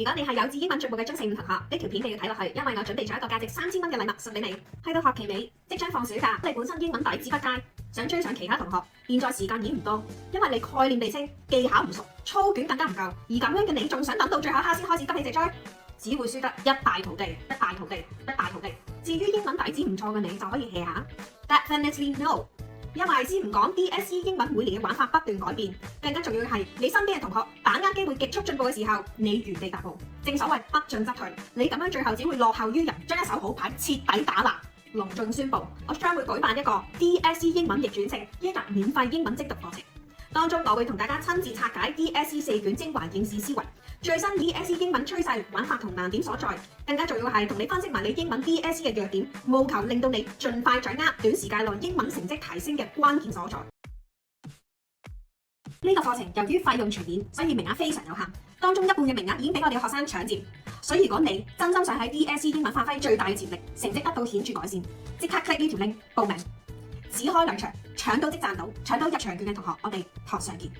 如果你係有志英文進步嘅中四五同學，呢條片你要睇落去，因為我準備咗一個價值3000蚊嘅禮物送俾你。去到學期尾，即將放暑假，你本身英文底子不佳，想追上其他同學，現在時間已經唔多，因為你概念未清，技巧唔熟，操卷更加唔夠，而咁樣嘅你仲想等到最後一刻先開始急起直追，只會輸得一敗塗地。至於英文底子唔錯嘅你，就可以 hea 下。Definitely no。因為先唔講 DSE 英文每年嘅玩法不斷改變，更加重要嘅係你身邊嘅同學把握機會極速進步嘅時候，你原地踏步。正所謂不進則退，你咁樣最後只會落後於人，將一手好牌徹底打爛。隆重宣布，我將會舉辦一個 DSE 英文逆轉勝1日免費英文精讀課程。當中我會同大家親自拆解 DSE 4卷精華應試思維，最新 DSE 英文趨勢、玩法同難點所在，更加重要係同你分析埋你英文 DSE 嘅弱點，務求令到你盡快掌握短時間內英文成績提升嘅關鍵所在。呢個課程由於費用全免，所以名額非常有限，當中一半嘅名額已經俾我哋嘅學生搶佔。所以如果你真心想喺 DSE 英文發揮最大嘅潛力，成績得到顯著改善，即刻 click 呢條 link 報名。只開2場，搶到即賺到，搶到入場券嘅同學，我哋堂上見。